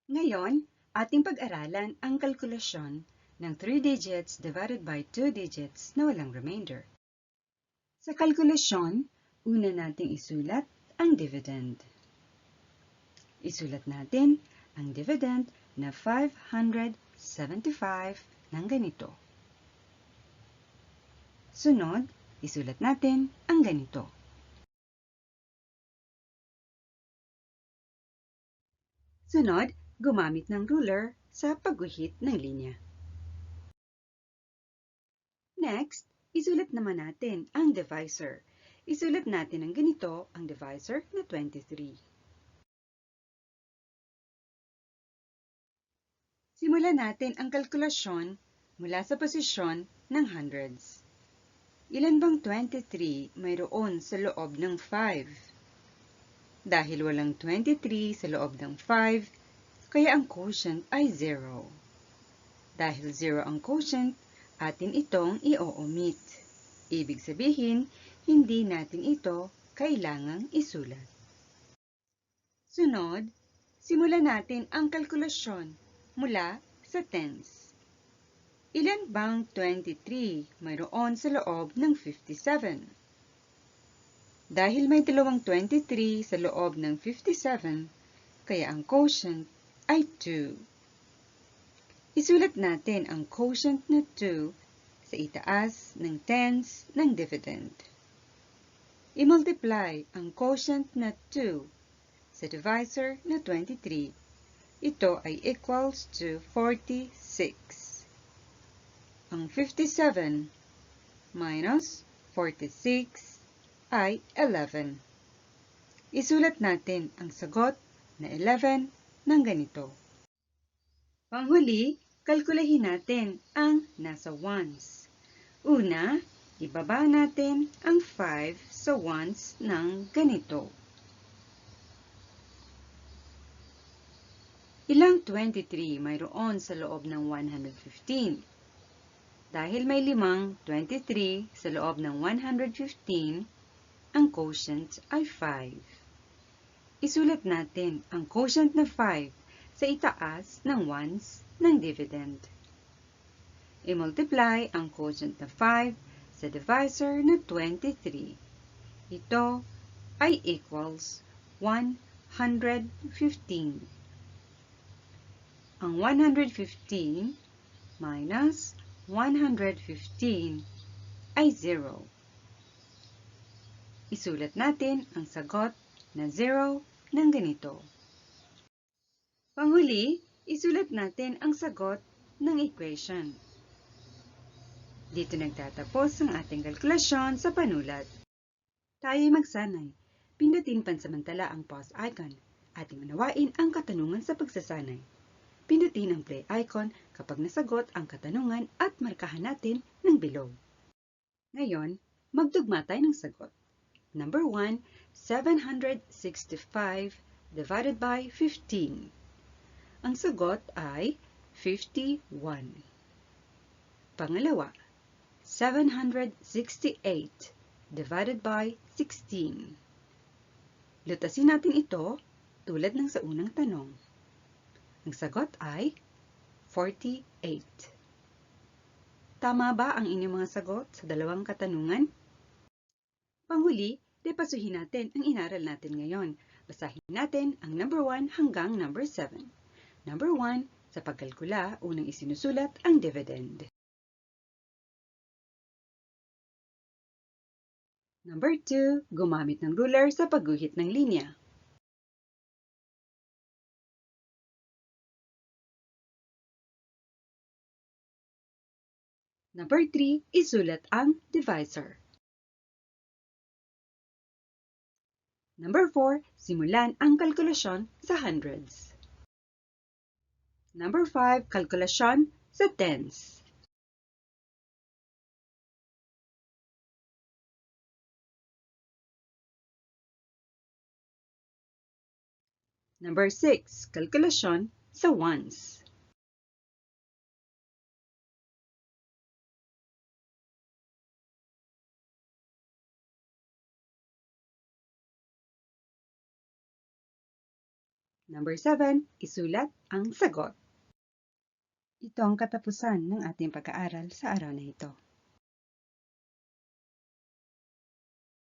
Ngayon, ating pag-aralan ang kalkulasyon ng 3 digits divided by 2 digits na walang remainder. Sa kalkulasyon, una nating isulat ang dividend. Isulat natin ang dividend na 575 ng ganito. Sunod, isulat natin ang ganito. Sunod, gumamit ng ruler sa pagguhit ng linya. Next, isulat naman natin ang divisor. Isulat natin ang ganito ang divisor na 23. Simulan natin ang kalkulasyon mula sa posisyon ng hundreds. Ilan bang 23 mayroon sa loob ng 5? Dahil walang 23 sa loob ng 5, kaya ang quotient ay 0. Dahil 0 ang quotient, atin itong i-omit. Ibig sabihin, hindi natin ito kailangang isulat. Sunod, simulan natin ang kalkulasyon mula sa tens. Ilan bang 23 mayroon sa loob ng 57? Dahil may dalawang 23 sa loob ng 57, kaya ang quotient ay 2. Isulat natin ang quotient na 2 sa itaas ng tens ng dividend. I-multiply ang quotient na 2 sa divisor na 23. Ito ay equals to 46. Ang 57 minus 46 ay 11. Isulat natin ang sagot na 11 ng ganito. Panghuli, kalkulahin natin ang nasa ones. Una, ibaba natin ang 5 sa ones ng ganito. Ilang 23 mayroon sa loob ng 115? Dahil may limang 23 sa loob ng 115, ang quotient ay 5. Isulat natin ang quotient na 5 sa itaas ng ones ng dividend. I-multiply ang quotient na 5 sa divisor na 23. Ito ay equals 115. Ang 115 minus 115 ay 0. Isulat natin ang sagot na 0 ng ganito. Panghuli, isulat natin ang sagot ng equation. Dito nagtatapos ang ating kalkulasyon sa panulat. Tayo'y magsanay. Pindutin pansamantala ang pause icon. Ating unawain ang katanungan sa pagsasanay. Pindutin ang play icon kapag nasagot ang katanungan at markahan natin ng below. Ngayon, magtugma tayo ng sagot. Number 1, 765 divided by 15. Ang sagot ay 51. Pangalawa, 768 divided by 16. Lutasin natin ito tulad ng sa unang tanong. Ang sagot ay 48. Tama ba ang inyong mga sagot sa dalawang katanungan? Panghuli, depasuhin natin ang inaral natin ngayon. Basahin natin ang number 1 hanggang number 7. Number 1, sa pagkalkula, unang isinusulat ang dividend. Number 2, gumamit ng ruler sa pagguhit ng linya. Number 3, isulat ang divisor. Number 4, simulan ang kalkulasyon sa hundreds. Number 5, kalkulasyon sa tens. Number 6, kalkulasyon sa ones. Number 7, isulat ang sagot. Ito ang katapusan ng ating pag-aaral sa araw na ito.